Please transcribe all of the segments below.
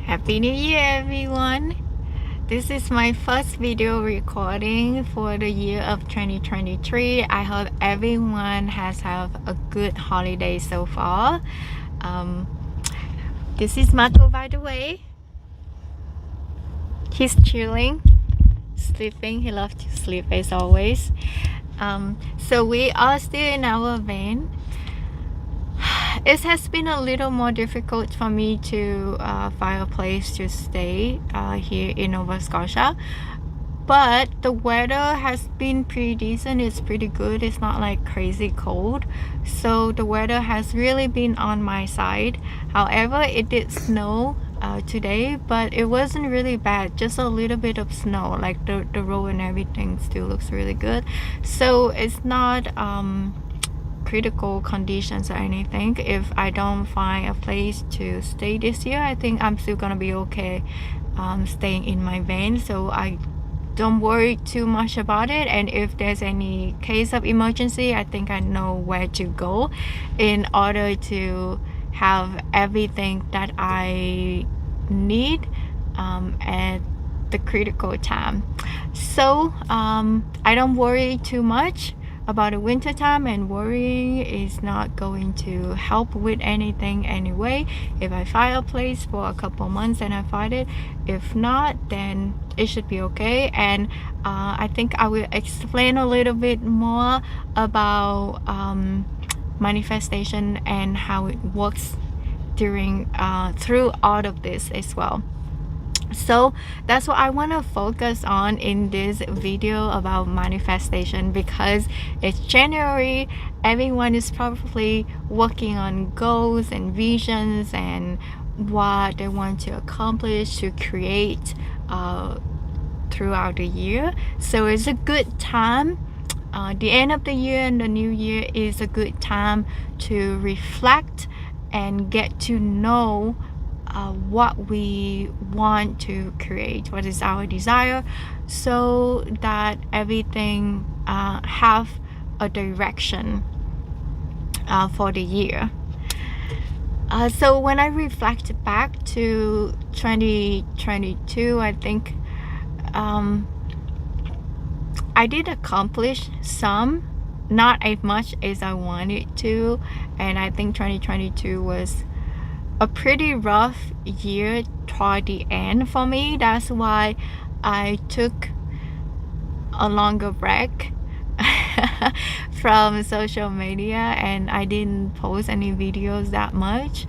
Happy New Year, everyone! This is my first video recording for the year of 2023. I hope everyone has had a good holiday so far. Um, this is Marco, by the way. He's chilling, sleeping. He loves to sleep as always. So we are still in our van. It has been a little more difficult for me to find a place to stay here in Nova Scotia, but the weather has been pretty decent. It's pretty good. It's not like crazy cold, so the weather has really been on my side. However, it did snow today, but it wasn't really bad, just a little bit of snow. Like the road and everything still looks really good, so it's not critical conditions or anything. If I don't find a place to stay this year, I think I'm still gonna be okay staying in my van, so I don't worry too much about it. And if there's any case of emergency, I think I know where to go in order to have everything that I need at the critical time. So I don't worry too much about the winter time, and worrying is not going to help with anything anyway. If I find a place for a couple months and I find it, if not, then it should be okay. And I think I will explain a little bit more about manifestation and how it works during through all of this as well. So that's what I want to focus on in this video about manifestation, because it's January. Everyone is probably working on goals and visions and what they want to accomplish, to create throughout the year. So it's a good time. The end of the year and the new year is a good time to reflect and get to know what we want to create, what is our desire, so that everything have a direction for the year. So when I reflect back to 2022, I think I did accomplish some, not as much as I wanted to, and I think 2022 was a pretty rough year toward the end for me. That's why I took a longer break from social media, and I didn't post any videos that much,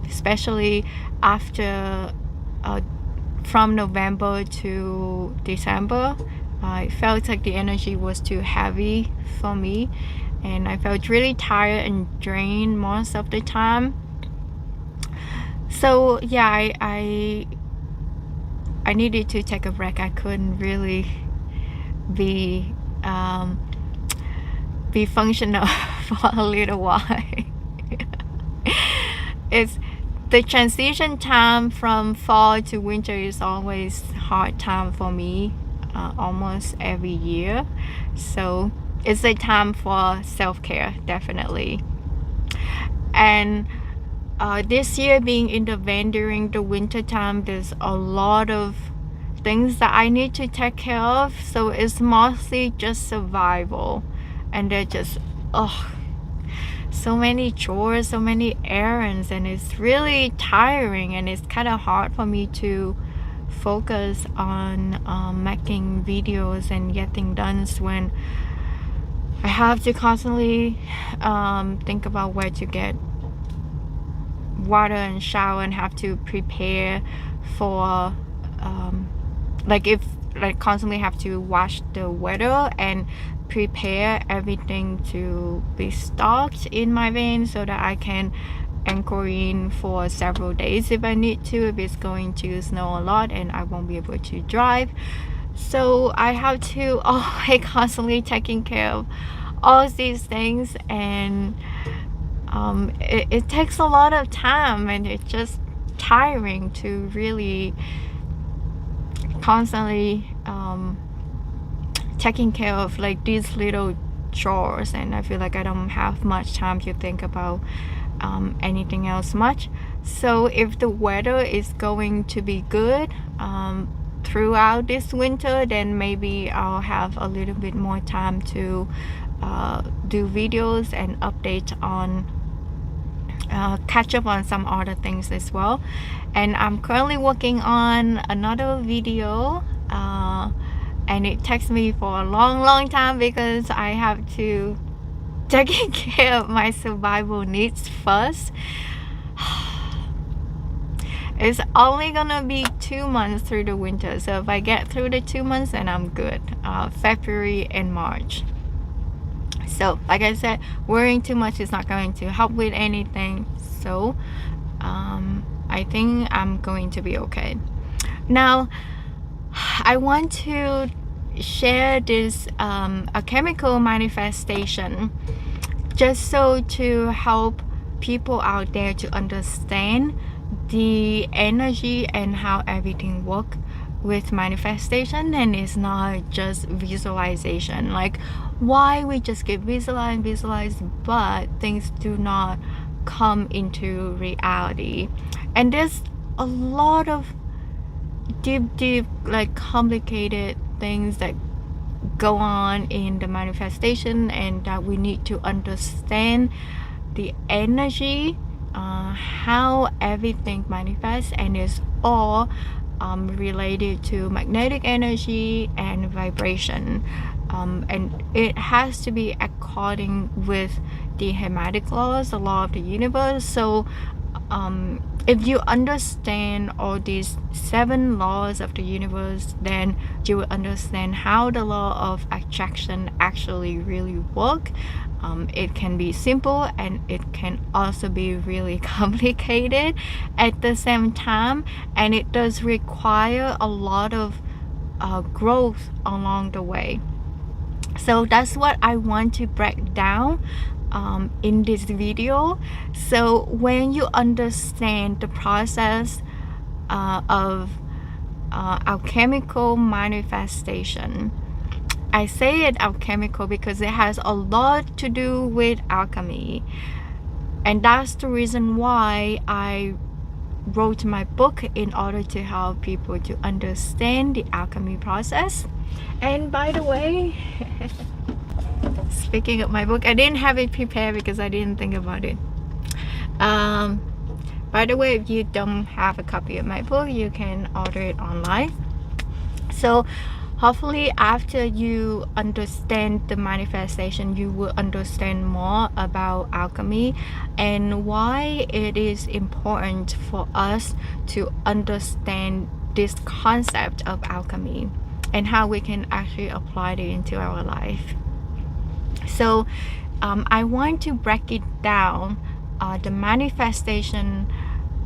especially after from November to December. I felt like the energy was too heavy for me, and I felt really tired and drained most of the time. So yeah, I needed to take a break. I couldn't really be functional for a little while. It's the transition time from fall to winter is always hard time for me, almost every year. So it's a time for self-care, definitely. And this year, being in the van during the winter time, there's a lot of things that I need to take care of, so it's mostly just survival. And they're just so many chores, so many errands, and it's really tiring, and it's kind of hard for me to focus on making videos and getting done when I have to constantly think about where to get water and shower, and have to prepare for constantly have to watch the weather and prepare everything to be stocked in my van so that I can anchor in for several days if I need to, if it's going to snow a lot and I won't be able to drive. So I have to constantly taking care of all these things, and it takes a lot of time, and it's just tiring to really constantly taking care of like these little chores, and I feel like I don't have much time to think about anything else much. So if the weather is going to be good throughout this winter, then maybe I'll have a little bit more time to do videos and update on catch up on some other things as well. And I'm currently working on another video, and it takes me for a long time because I have to taking care of my survival needs first. It's only gonna be 2 months through the winter, so if I get through the 2 months, then I'm good. February and March. So like I said, worrying too much is not going to help with anything, so I think I'm going to be okay. Now I want to share this a chemical manifestation, just so to help people out there to understand the energy and how everything works with manifestation, and it's not just visualization. Like, why we just get visualize, but things do not come into reality. And there's a lot of deep like complicated things that go on in the manifestation, and that we need to understand the energy, how everything manifests, and it's all related to magnetic energy and vibration, and it has to be according with the Hermetic laws, the law of the universe. So if you understand all these 7 laws of the universe, then you will understand how the law of attraction actually really work. It can be simple, and it can also be really complicated at the same time, and it does require a lot of growth along the way. So that's what I want to break down in this video. So when you understand the process of alchemical manifestation, I say it alchemical because it has a lot to do with alchemy, and that's the reason why I wrote my book, in order to help people to understand the alchemy process. And by the way, speaking of my book, I didn't have it prepared because I didn't think about it. By the way, if you don't have a copy of my book, you can order it online. So hopefully after you understand the manifestation, you will understand more about alchemy and why it is important for us to understand this concept of alchemy and how we can actually apply it into our life. So I want to break it down, the manifestation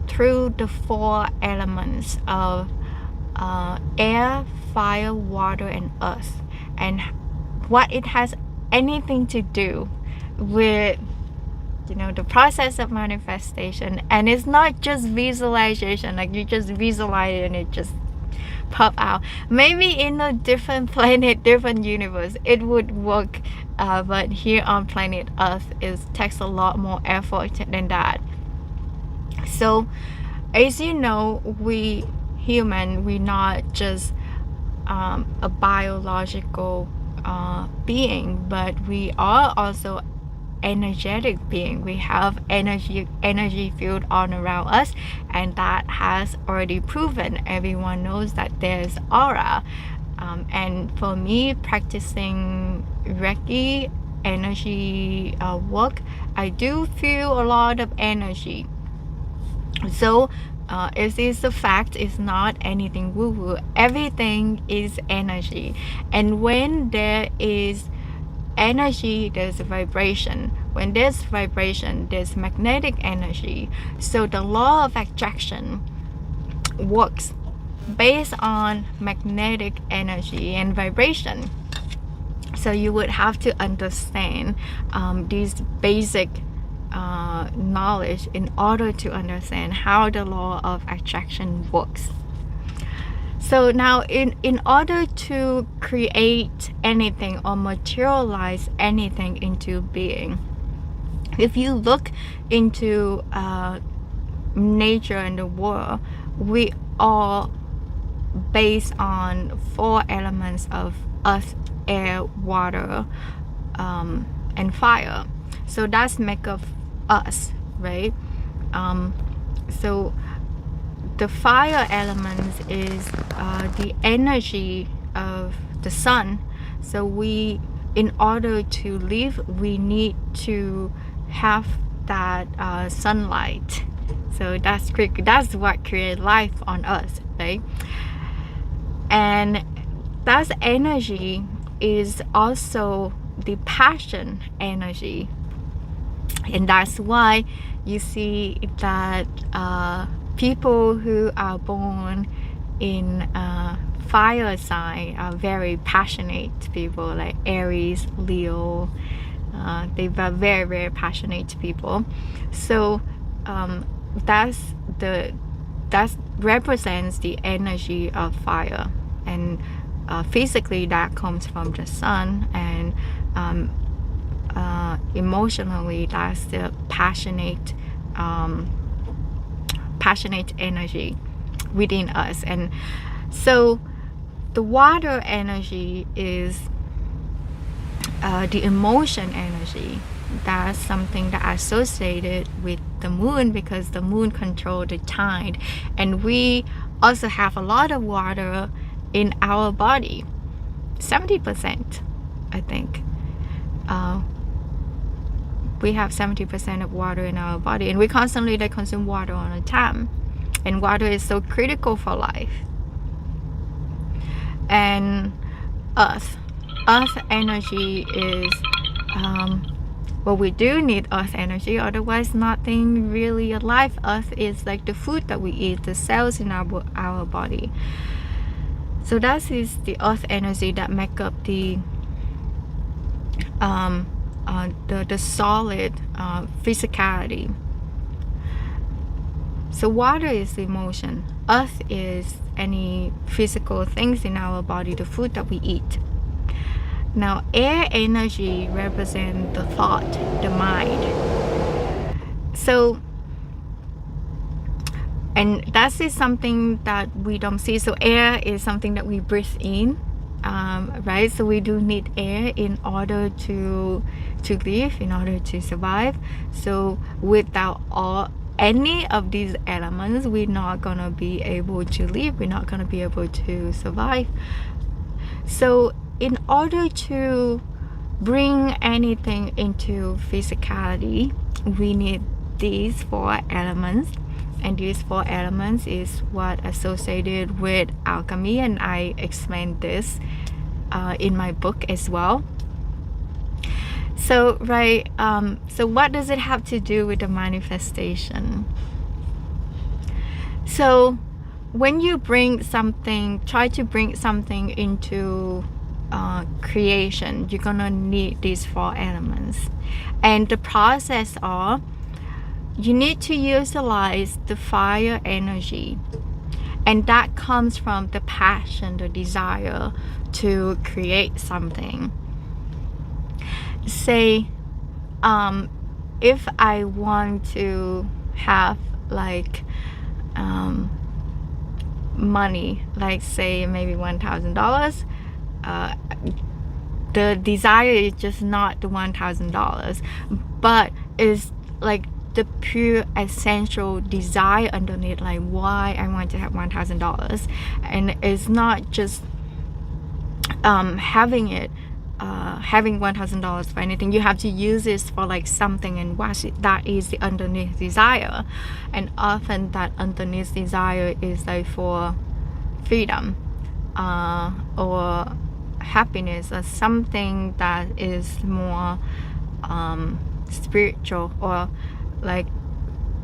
through the 4 elements of air, fire, water, and earth, and what it has anything to do with, you know, the process of manifestation. And it's not just visualization, like you just visualize it and it just pop out. Maybe in a different planet, different universe, it would work, but here on planet Earth, it takes a lot more effort than that. So as you know, we human, we're not just a biological being, but we are also energetic being. We have energy field all around us, and that has already proven. Everyone knows that there's aura, and for me, practicing Reiki energy work, I do feel a lot of energy. So it is a fact, it's not anything woo-woo. Everything is energy, and when there is energy, there's a vibration. When there's vibration, there's magnetic energy. So the law of attraction works based on magnetic energy and vibration. So you would have to understand these basic knowledge in order to understand how the law of attraction works. So now in order to create anything or materialize anything into being, If you look into nature and the world, we all based on 4 elements of earth, air, water, and fire. So that's make up us, right? So the fire element is the energy of the sun. So we, in order to live, we need to have that sunlight. So that's what creates life on Earth, right? And that energy is also the passion energy, and that's why you see that people who are born in fire sign are very passionate people, like Aries, Leo. They are very, very passionate people. So that represents the energy of fire, and physically that comes from the sun, and emotionally that's the passionate energy within us. And so the water energy is the emotion energy. That's something that associated with the moon, because the moon controls the tide, and we also have a lot of water in our body, 70%, I think. We have 70% of water in our body, and we constantly consume water all the time, and water is so critical for life. And earth energy is well, we do need earth energy, otherwise nothing really alive. Earth is like the food that we eat, the cells in our body. So that is the earth energy that make up the solid physicality. So water is the emotion, earth is any physical things in our body, the food that we eat. Now air energy represents the thought, the mind. So, and that is something that we don't see. So air is something that we breathe in, right? So we do need air in order to live, in order to survive. So without any of these elements, we're not gonna be able to live, we're not gonna be able to survive. So in order to bring anything into physicality, we need these 4 elements, and these 4 elements is what associated with alchemy, and I explained this in my book as well. So right, so what does it have to do with the manifestation? So when you try to bring something into creation, you're gonna need these 4 elements. And the process are, you need to utilize the fire energy, and that comes from the passion, the desire to create something. Say if I want to have like money, like say maybe $1,000, the desire is just not the $1,000, but is like the pure essential desire underneath, like why I want to have $1,000. And it's not just having $1,000 for anything. You have to use this for like something, and that is the underneath desire. And often that underneath desire is like for freedom or happiness, or something that is more spiritual. Or like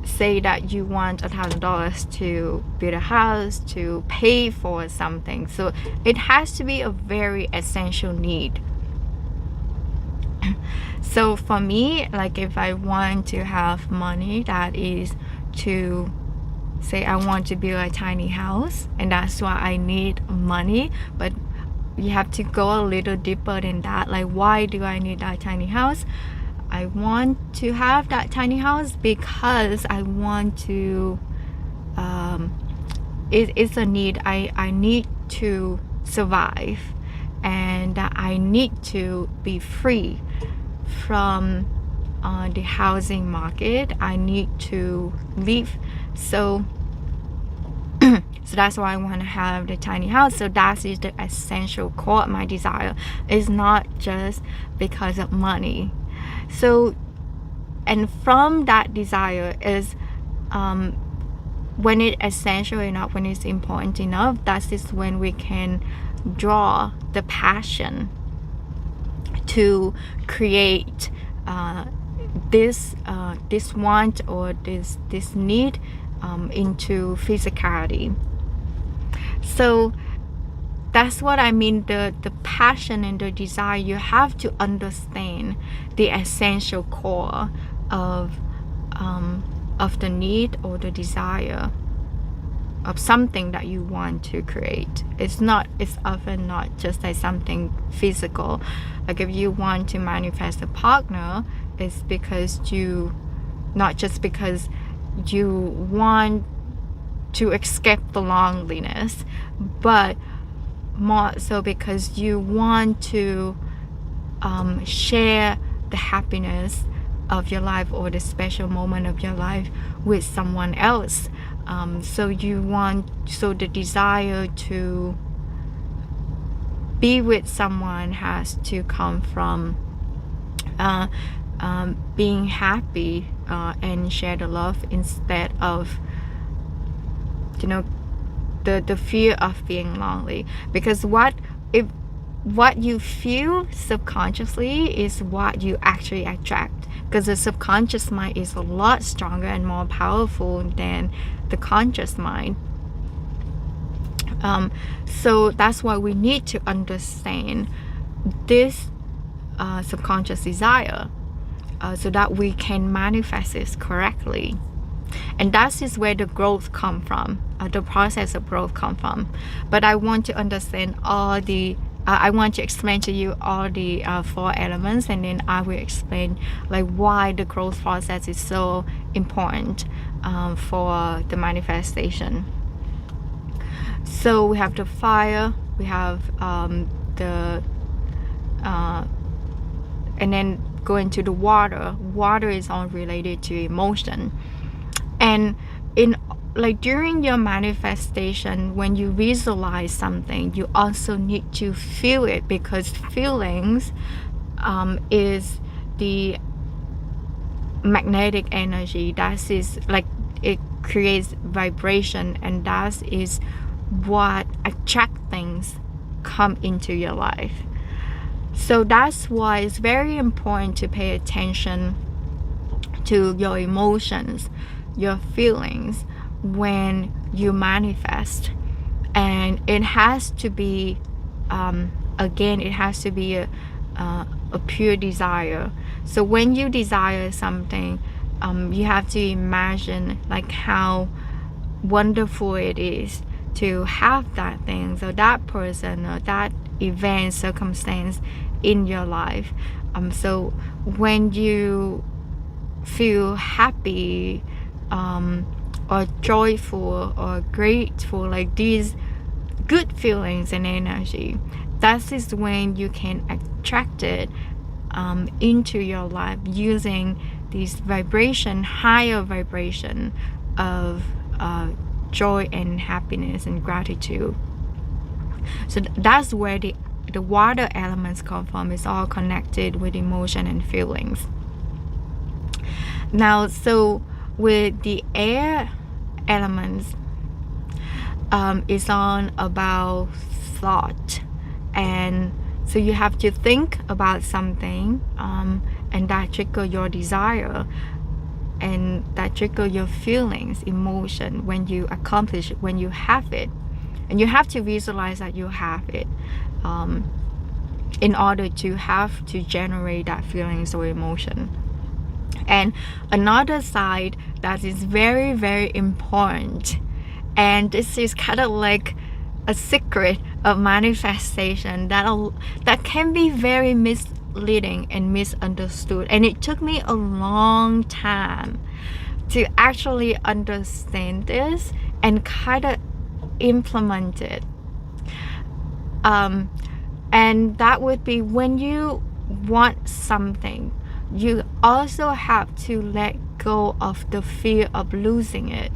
say that you want $1,000 to build a house, to pay for something. So it has to be a very essential need. So for me, like if I want to have money, that is to say I want to build a tiny house, and that's why I need money. But you have to go a little deeper than that, like why do I need that tiny house? I want to have that tiny house because I want to it's a need. I need to survive, and I need to be free from the housing market. I need to leave. So so that's why I want to have the tiny house. So that is the essential core of my desire. It's not just because of money. So, and from that desire is when it's essential enough, when it's important enough, that is when we can draw the passion to create this want or this need into physicality. So that's what I mean, the passion and the desire. You have to understand the essential core of the need or the desire of something that you want to create. It's often not just like something physical. Like if you want to manifest a partner, it's because not just because you want to escape the loneliness, but more so because you want to share the happiness of your life or the special moment of your life with someone else. So the desire to be with someone has to come from being happy and share the love instead of the fear of being lonely. Because what you feel subconsciously is what you actually attract, because the subconscious mind is a lot stronger and more powerful than the conscious mind. So that's why we need to understand this subconscious desire so that we can manifest it correctly. And that is where the growth come from, the process of growth come from. But I want to understand I want to explain to you all the 4 elements, and then I will explain like why the growth process is so important for the manifestation. So we have the fire, we have and then go into the water. Water is all related to emotion. And during your manifestation, when you visualize something, you also need to feel it, because feelings is the magnetic energy. That is like it creates vibration, and that is what attract things come into your life. So that's why it's very important to pay attention to your emotions, your feelings when you manifest. And it has to be it has to be a pure desire. So when you desire something, you have to imagine like how wonderful it is to have that thing, so that person or that event, circumstance in your life. So when you feel happy or joyful or grateful, like these good feelings and energy, that is when you can attract it into your life using this higher vibration of joy and happiness and gratitude. So that's where the water elements come from. It's all connected with emotion and feelings. Now, so with the air elements, it's on about thought. And so you have to think about something, and that trigger your desire, and that trigger your feelings, emotion when you accomplish it, when you have it. And you have to visualize that you have it in order to generate that feelings or emotion. And another side that is very, very important, and this is kind of like a secret of manifestation that can be very misleading and misunderstood, and it took me a long time to actually understand this and kind of implement it. And that would be, when you want something, you also have to let go of the fear of losing it.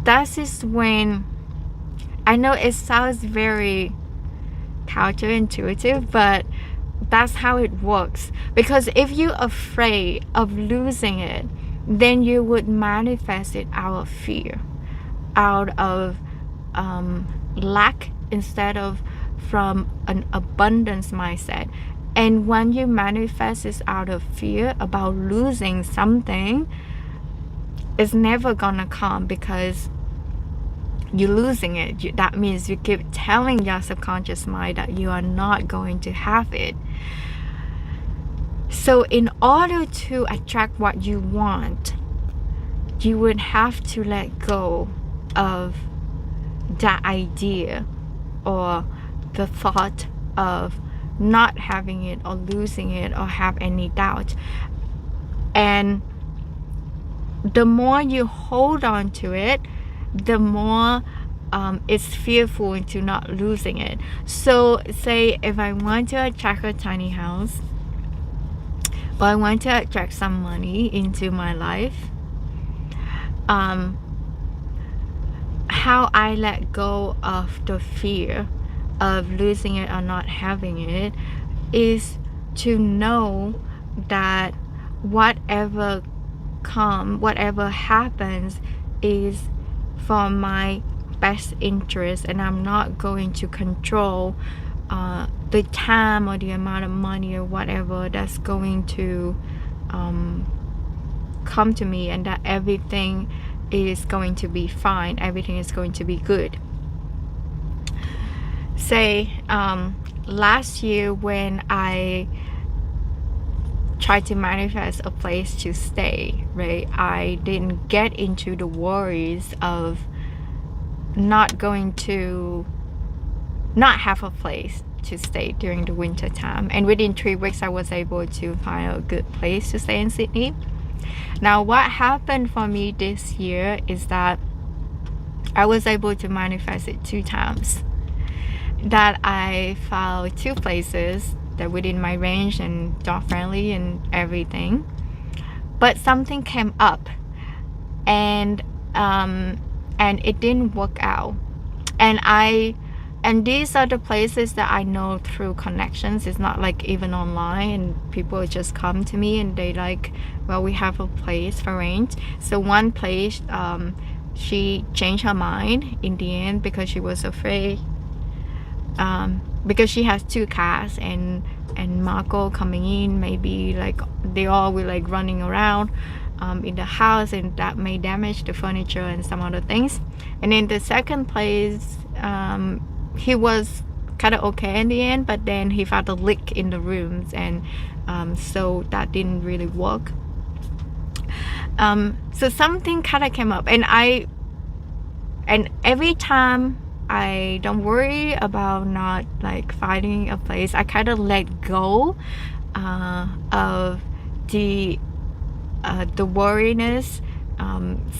That is when, I know it sounds very counterintuitive, but that's how it works. Because if you're afraid of losing it, then you would manifest it out of fear, out of lack, instead of from an abundance mindset. And when you manifest it out of fear about losing something, it's never gonna come, because you're losing it. That means you keep telling your subconscious mind that you are not going to have it. So in order to attract what you want, you would have to let go of that idea or the thought of not having it or losing it or have any doubt. And the more you hold on to it, the more it's fearful into not losing it. So say if I want to attract a tiny house, or I want to attract some money into my life, how I let go of the fear of losing it or not having it is to know that whatever happens is for my best interest, and I'm not going to control the time or the amount of money or whatever that's going to come to me, and that everything is going to be fine, everything is going to be good. Say last year when I tried to manifest a place to stay, right, I didn't get into the worries of not have a place to stay during the winter time. And within 3 weeks I was able to find a good place to stay in Sydney. Now what happened for me this year is that I was able to manifest it 2 times. That I found 2 places that within my range and dog friendly and everything, but something came up, and it didn't work out. And these are the places that I know through connections. It's not like even online, and people just come to me and they like, well, we have a place for rent. So one place, she changed her mind in the end because she was afraid, because she has 2 cats, and Marco coming in, maybe like they all were like running around in the house, and that may damage the furniture and some other things. And in the second place, he was kind of okay in the end, but then he found a leak in the rooms, and so that didn't really work. So something kind of came up, and every time I don't worry about not like finding a place, I kind of let go of the worriness.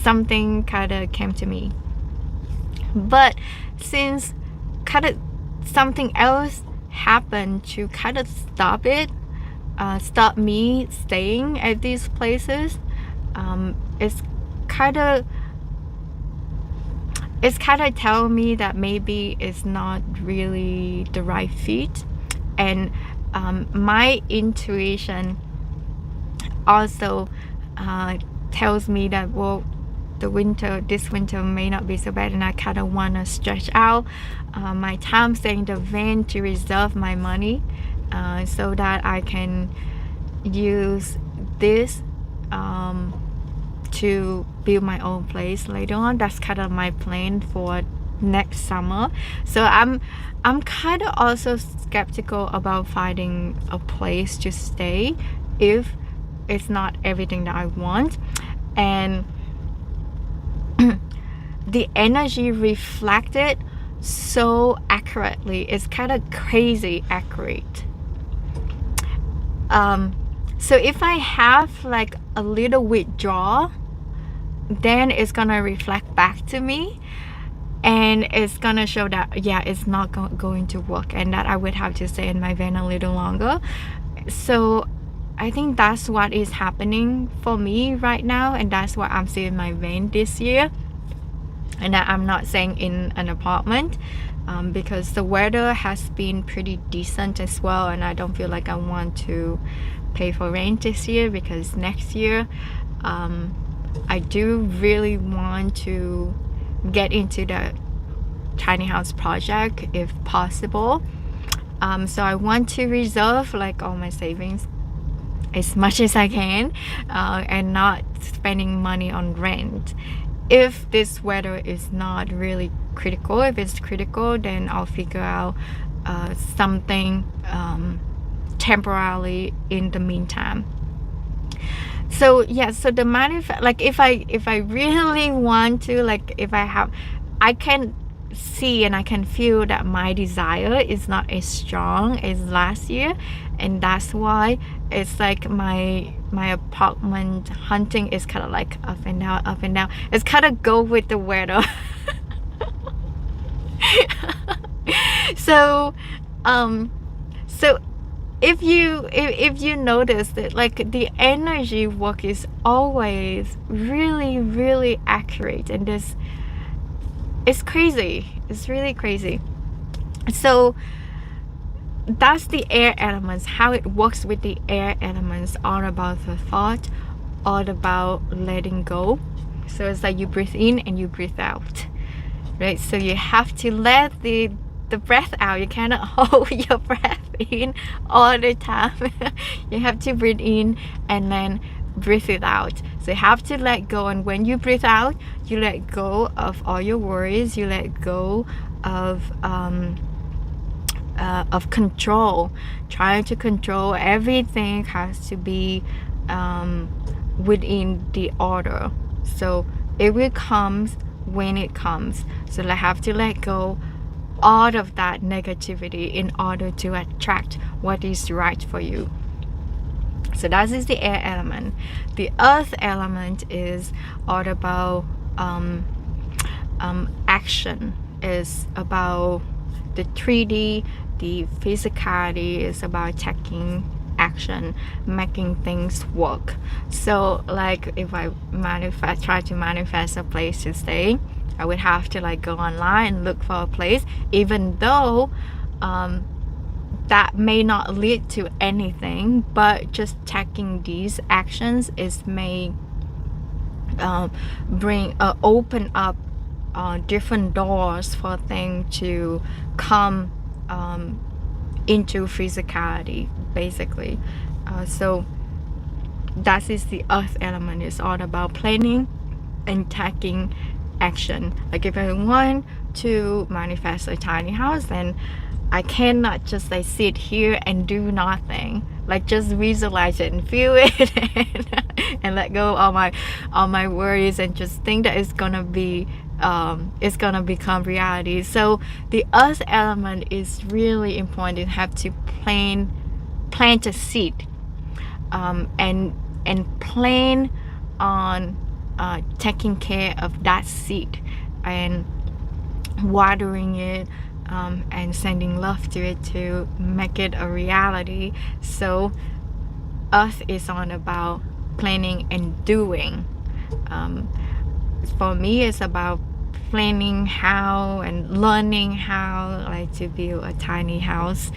Something kind of came to me, but since kind of something else happened to kind of stop me staying at these places, it's kind of telling me that maybe it's not really the right fit. And my intuition also tells me that, well, this winter may not be so bad, and I kind of want to stretch out my time staying in the van to reserve my money, so that I can use this to build my own place later on. That's kind of my plan for next summer. So I'm kind of also skeptical about finding a place to stay if it's not everything that I want. And the energy reflected so accurately. It's kind of crazy accurate. So if I have like a little withdrawal, then it's gonna reflect back to me, and it's gonna show that yeah, it's not going to work, and that I would have to stay in my van a little longer. So I think that's what is happening for me right now, and that's what I'm seeing in my van this year. And I'm not staying in an apartment, because the weather has been pretty decent as well, and I don't feel like I want to pay for rent this year, because next year I do really want to get into the tiny house project if possible. So I want to reserve like all my savings as much as I can, and not spending money on rent. If this weather is not really critical, if it's critical, then I'll figure out something temporarily in the meantime. So yeah, so the like if I really want to, like if I can see and I can feel that my desire is not as strong as last year, and that's why it's like my apartment hunting is kind of like up and down, up and down. It's kind of go with the weather. So so if you notice that like the energy work is always really accurate, and this it's crazy, it's really crazy. So that's the air elements, how it works with the air elements, all about the thought, all about letting go. So it's like you breathe in and you breathe out, right? So you have to let the breath out. You cannot hold your breath in all the time. You have to breathe in and then breathe it out. So you have to let go, and when you breathe out, you let go of all your worries, you let go of control. Trying to control everything has to be within the order. So it will come when it comes. So I have to let go all of that negativity in order to attract what is right for you. So that is the air element. The earth element is all about action, is about the 3D. The physicality is about taking action, making things work. So like if I try to manifest a place to stay, I would have to like go online and look for a place, even though that may not lead to anything, but just taking these actions is may open up different doors for things to come into physicality, basically. So that is the earth element. It's all about planning and taking action. Like if I want to manifest a tiny house, then I cannot just like sit here and do nothing. Like just visualize it and feel it and let go of all my worries, and just think that it's gonna become reality. So the earth element is really important. You have to plant a seed, and plan on taking care of that seed and watering it, and sending love to it to make it a reality. So earth is on about planning and doing. For me, it's about planning how and learning how like to build a tiny house,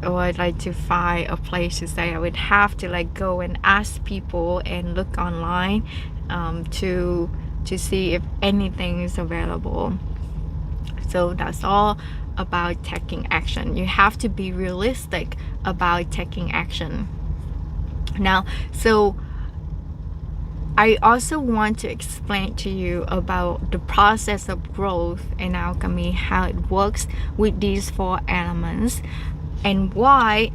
or I'd like to find a place to stay. I would have to like go and ask people and look online to see if anything is available. So that's all about taking action. You have to be realistic about taking action. Now, so I also want to explain to you about the process of growth in alchemy, how it works with these 4 elements, and why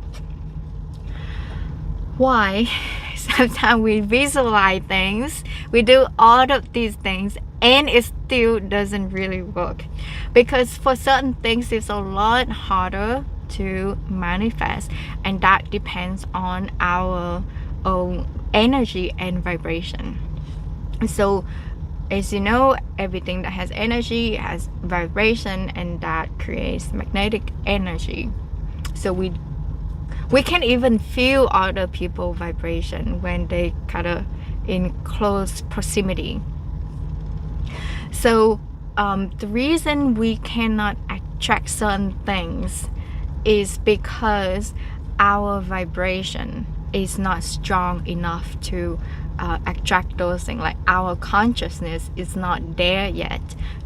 sometimes we visualize things, we do all of these things, and it still doesn't really work. Because for certain things, it's a lot harder to manifest, and that depends on our own energy and vibration. So as you know, everything that has energy has vibration, and that creates magnetic energy. So we can even feel other people's vibration when they kind of in close proximity. So the reason we cannot attract certain things is because our vibration is not strong enough to attract those things. Like our consciousness is not there yet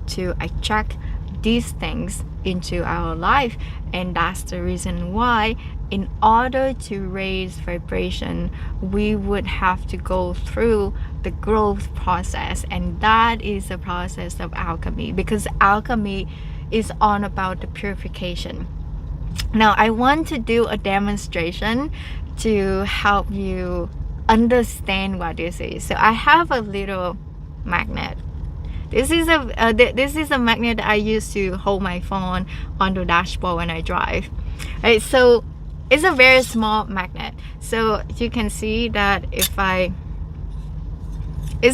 to attract these things into our life, and that's the reason why in order to raise vibration we would have to go through the growth process, and that is the process of alchemy, because alchemy is all about the purification. Now I want to do a demonstration to help you understand what this is. So I have a little magnet. This is a magnet that I use to hold my phone on the dashboard when I drive. Right, so it's a very small magnet. So you can see that it's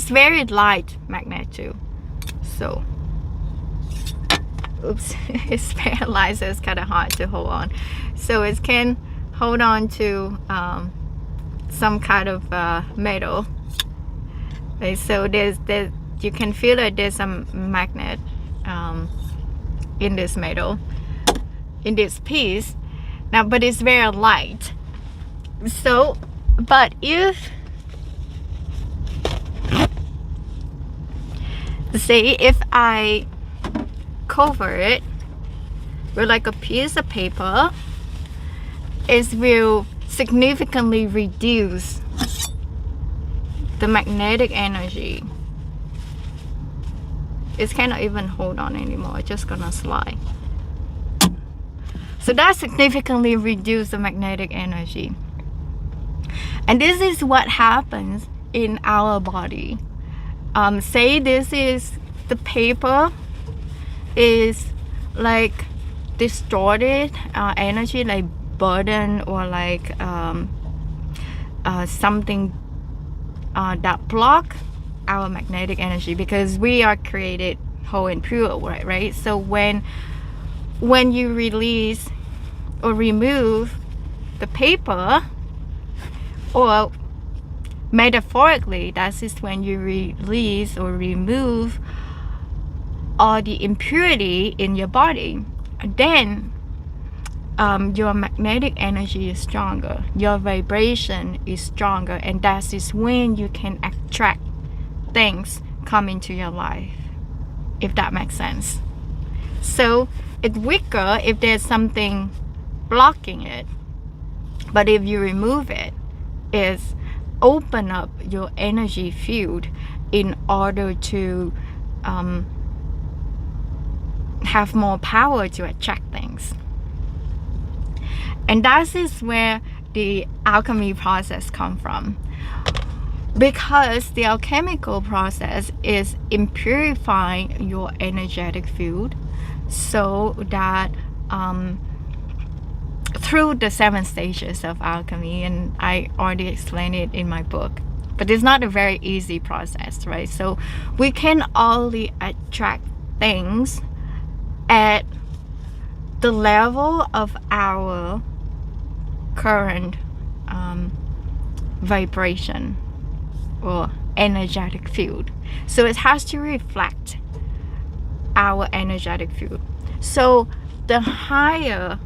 very light magnet too. So, oops, it's very light, so it's kind of hard to hold on. So it can hold on to some kind of metal. Okay, so there's you can feel that there's some magnet in this metal, in this piece. Now, but it's very light. So, but if I cover it with like a piece of paper, it will significantly reduce the magnetic energy. It cannot even hold on anymore, it's just gonna slide. So that significantly reduces the magnetic energy. And this is what happens in our body. Say this is the paper is like distorted energy, like burden, or like something that block our magnetic energy, because we are created whole and pure, right? So when you release or remove the paper, or metaphorically, that is when you release or remove all the impurity in your body, then your magnetic energy is stronger, your vibration is stronger, and that is when you can attract things come into your life, if that makes sense. So it's weaker if there's something blocking it, but if you remove it, it's open up your energy field in order to have more power to attract things. And that is where the alchemy process comes from, because the alchemical process is in purifying your energetic field, so that through the 7 stages of alchemy, and I already explained it in my book, but it's not a very easy process, right? So we can only attract things at the level of our current vibration or energetic field. So it has to reflect our energetic field. So the higher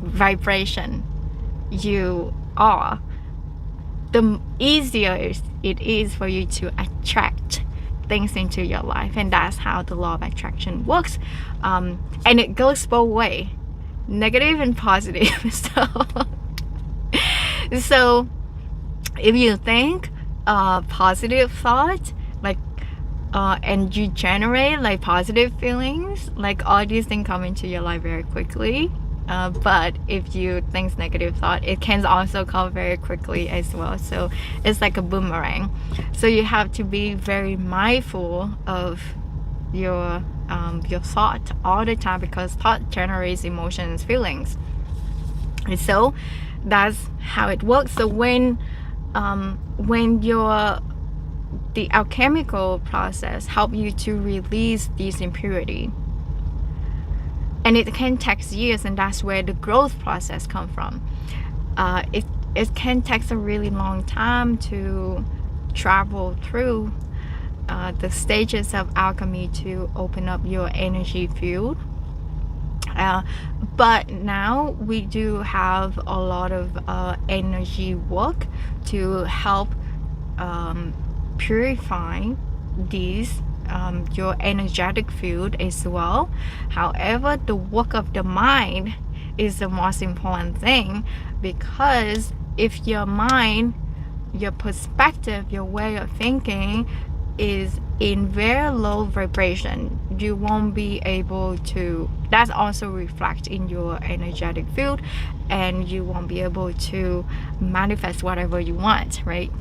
vibration you are, the easier it is for you to attract things into your life. And that's how the law of attraction works. And it goes both ways, negative and positive. So if you think positive thought, like and you generate like positive feelings, like all these things come into your life very quickly. But if you think negative thought, it can also come very quickly as well. So it's like a boomerang. So you have to be very mindful of your thought all the time, because thought generates emotions, feelings. And so that's how it works. So when the alchemical process help you to release these impurity, and it can take years, and that's where the growth process come from. It can take a really long time to travel through the stages of alchemy to open up your energy field. But now we do have a lot of energy work to help purify these your energetic field as well. However, the work of the mind is the most important thing, because if your mind, your perspective, your way of thinking is in very low vibration, you won't be able to, that's also reflect in your energetic field, and you won't be able to manifest whatever you want, right?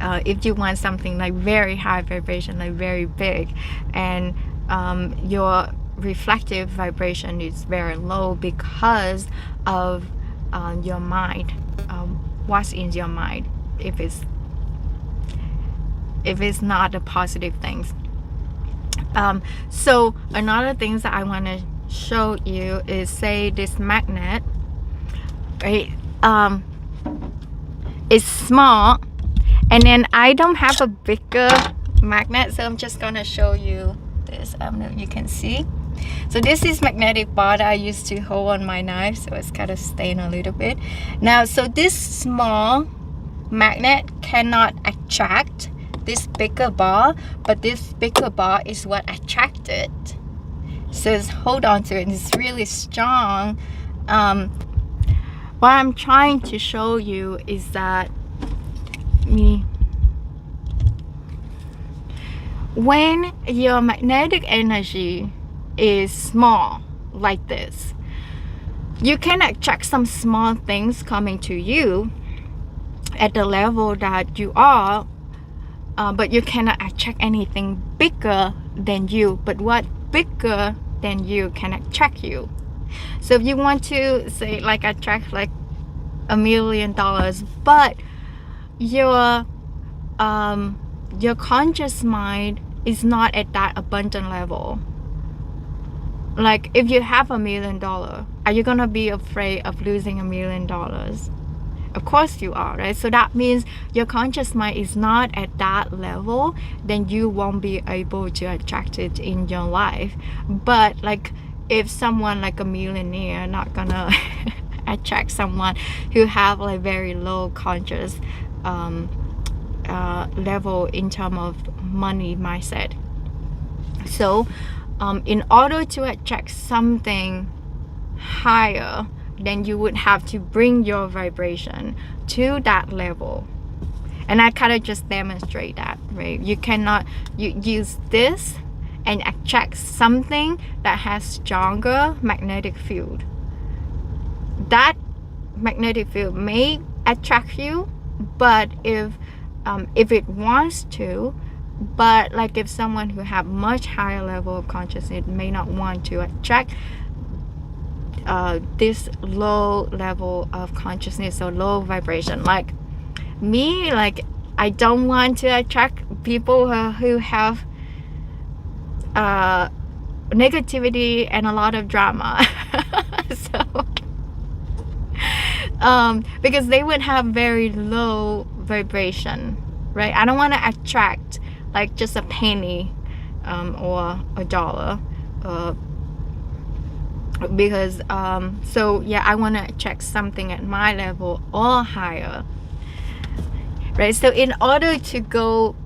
If you want something like very high vibration, like very big, and your reflective vibration is very low because of your mind, what's in your mind, if it's not the positive things. So another things that I want to show you is, say this magnet, right? It's small, and then I don't have a bigger magnet, so I'm just gonna show you this. I don't know if you can see. So this is magnetic bar that I used to hold on my knife, so it's kind of stained a little bit now. So this small magnet cannot attract this bigger bar, but this bigger bar is what attracted. So just hold on to it, it's really strong. What I'm trying to show you is that when your magnetic energy is small like this, you can attract some small things coming to you at the level that you are, but you cannot attract anything bigger than you. But what bigger than you can attract you? So if you want to say like attract like $1 million, but your conscious mind is not at that abundant level. Like if you have $1 million, are you gonna be afraid of losing $1 million? Of course you are, right? So that means your conscious mind is not at that level, then you won't be able to attract it in your life. But like if someone like a millionaire, not gonna attract someone who have like very low conscious level in terms of money mindset. So in order to attract something higher, then you would have to bring your vibration to that level. And I kind of just demonstrate that, right? You cannot use this and attract something that has stronger magnetic field. That magnetic field may attract you, but if it wants to, but like if someone who have much higher level of consciousness may not want to attract this low level of consciousness or low vibration. Like me, like I don't want to attract people who have negativity and a lot of drama. So because they would have very low vibration, right? I don't want to attract like just a penny or a dollar, because so yeah, I want to check something at my level or higher, right? So in order to go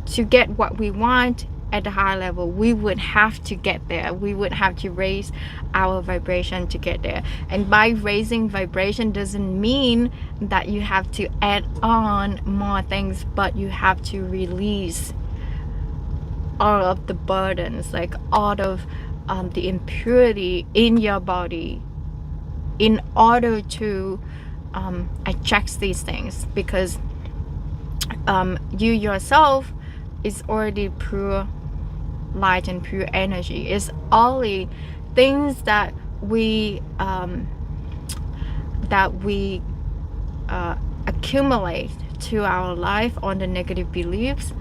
to get what we want at the higher level, we would have to get there. We would have to raise our vibration to get there. And by raising vibration doesn't mean that you have to add on more things, but you have to release all of the burdens, like all of the impurity in your body, in order to attract these things, because you yourself is already pure light and pure energy. It's only things that we that we accumulate to our life on the negative beliefs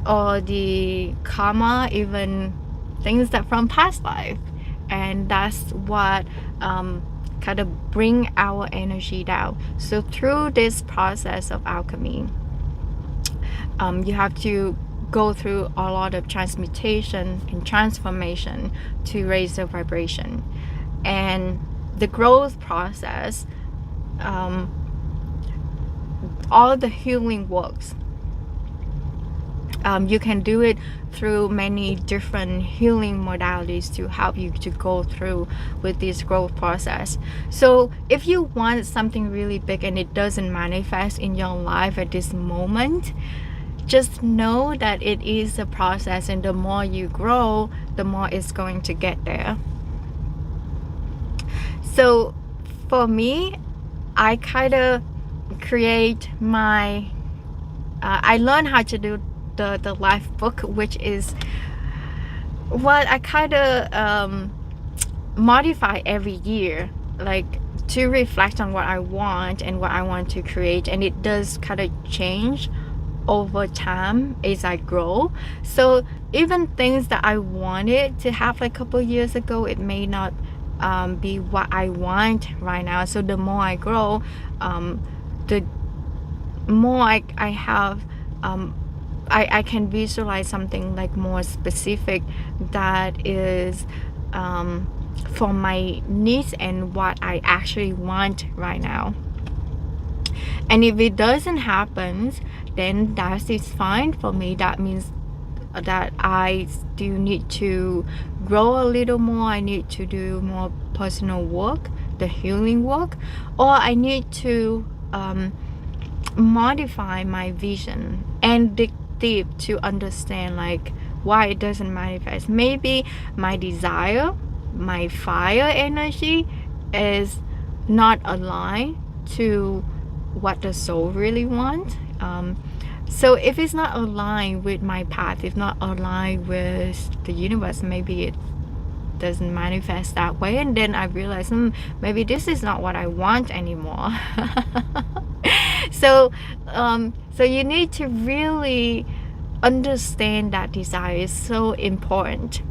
or the karma, even things that from past life, and that's what kind of bring our energy down. So through this process of alchemy, you have to go through a lot of transmutation and transformation to raise the vibration. And the growth process, all the healing works, you can do it through many different healing modalities to help you to go through with this growth process. So if you want something really big and it doesn't manifest in your life at this moment, just know that it is a process, and the more you grow, the more it's going to get there. So for me, I kind of create my I learned how to do the life book, which is what I kind of modify every year, like to reflect on what I want and what I want to create, and it does kind of change over time as I grow. So even things that I wanted to have like a couple years ago, it may not be what I want right now. So the more I grow, the more I have I can visualize something like more specific that is for my needs and what I actually want right now. And if it doesn't happen, then that is fine for me. That means that I still need to grow a little more. I need to do more personal work, the healing work, or I need to modify my vision and dig deep to understand like why it doesn't manifest. Maybe my desire, my fire energy is not aligned to what the soul really wants. So if it's not aligned with my path, if not aligned with the universe, maybe it doesn't manifest that way. And then I realize maybe this is not what I want anymore. So you need to really understand that desire is so important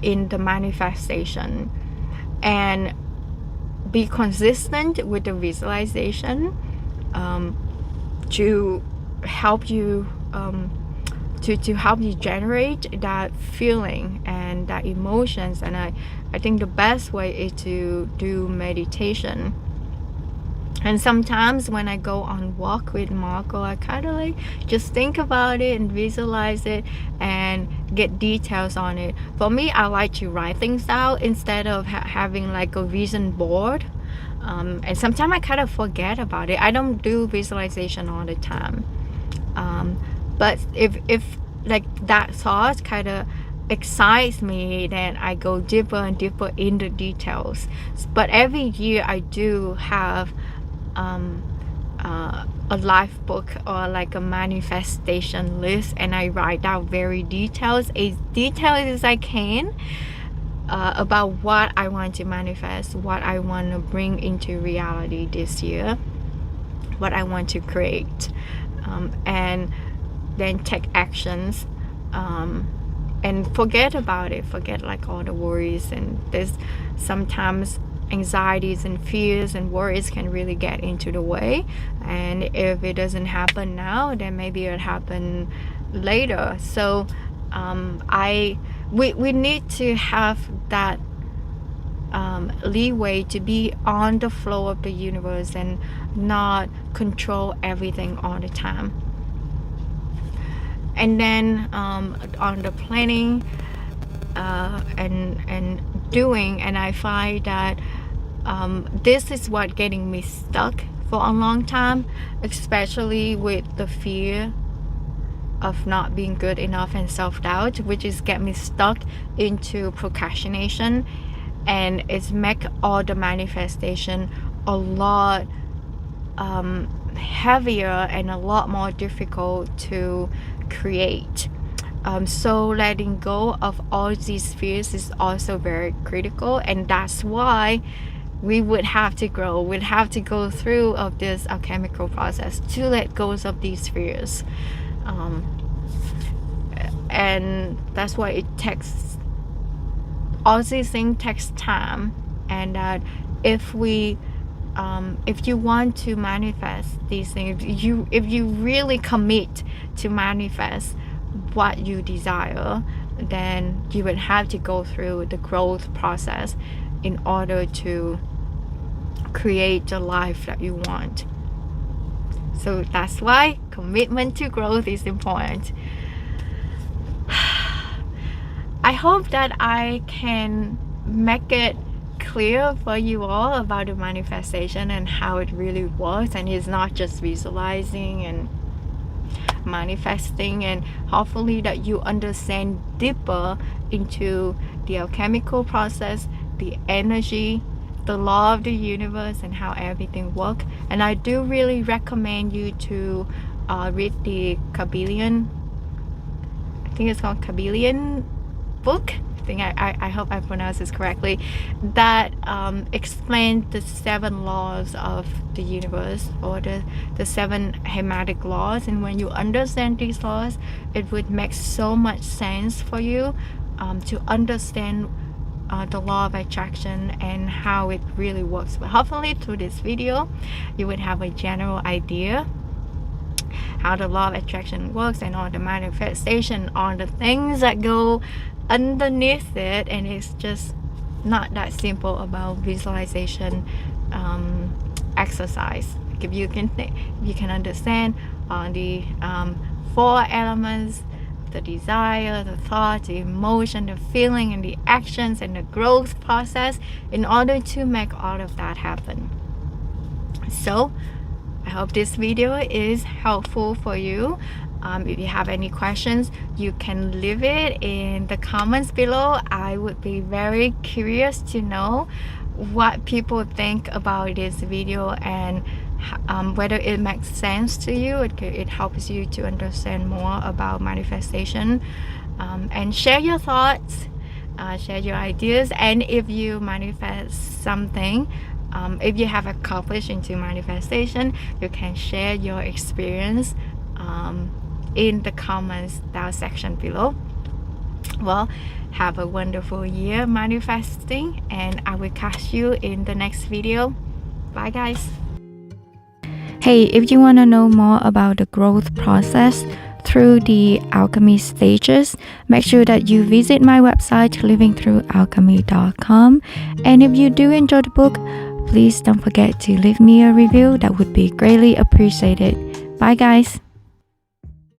in the manifestation, and be consistent with the visualization to help you to help you generate that feeling and that emotions. And I think the best way is to do meditation. And sometimes when I go on walk with Marco, I kind of like just think about it and visualize it and get details on it. For me, I like to write things out instead of having like a vision board. And sometimes I kind of forget about it. I don't do visualization all the time. But if like that thought kind of excites me, then I go deeper and deeper in the details. But every year I do have a life book or like a manifestation list, and I write out very detailed as I can about what I want to manifest, what I want to bring into reality this year, what I want to create, and then take actions, and forget about it, forget like all the worries. And there's sometimes anxieties and fears and worries can really get into the way, and if it doesn't happen now, then maybe it'll happen later. So we need to have that leeway to be on the flow of the universe and not control everything all the time. And then on the planning and doing, and I find that this is what getting me stuck for a long time, especially with the fear of not being good enough and self-doubt, which is get me stuck into procrastination, and it's make all the manifestation a lot heavier and a lot more difficult to create. So letting go of all these fears is also very critical, and that's why we would have to grow, we'd have to go through of this alchemical process to let go of these fears. And that's why it takes, all these things takes time. And that if you want to manifest these things, if you really commit to manifest what you desire, then you would have to go through the growth process in order to create the life that you want. So that's why commitment to growth is important. I hope that I can make it clear for you all about the manifestation and how it really works, and it's not just visualizing and manifesting, and hopefully that you understand deeper into the alchemical process, the energy, the law of the universe, and how everything works. And I do really recommend you to read the Kabbalion, I think it's called Kabbalion book. I hope I pronounced this correctly, that explains the 7 laws of the universe, or the 7 hermetic laws. And when you understand these laws, it would make so much sense for you to understand the law of attraction and how it really works. But hopefully through this video you would have a general idea how the law of attraction works, and all the manifestation, all the things that go underneath it. And it's just not that simple about visualization exercise. If you can understand the 4 elements, the desire, the thought, the emotion, the feeling, and the actions, and the growth process, in order to make all of that happen. So I hope this video is helpful for you. If you have any questions, you can leave it in the comments below. I would be very curious to know what people think about this video, and whether it makes sense to you. It helps you to understand more about manifestation, and share your thoughts, share your ideas. And if you manifest something, if you have accomplished into manifestation, you can share your experience in the comments down section below. Well, have a wonderful year manifesting, and I will catch you in the next video. Bye guys. Hey, if you want to know more about the growth process through the alchemy stages, make sure that you visit my website livingthroughalchemy.com. And if you do enjoy the book, please don't forget to leave me a review. That would be greatly appreciated. Bye guys.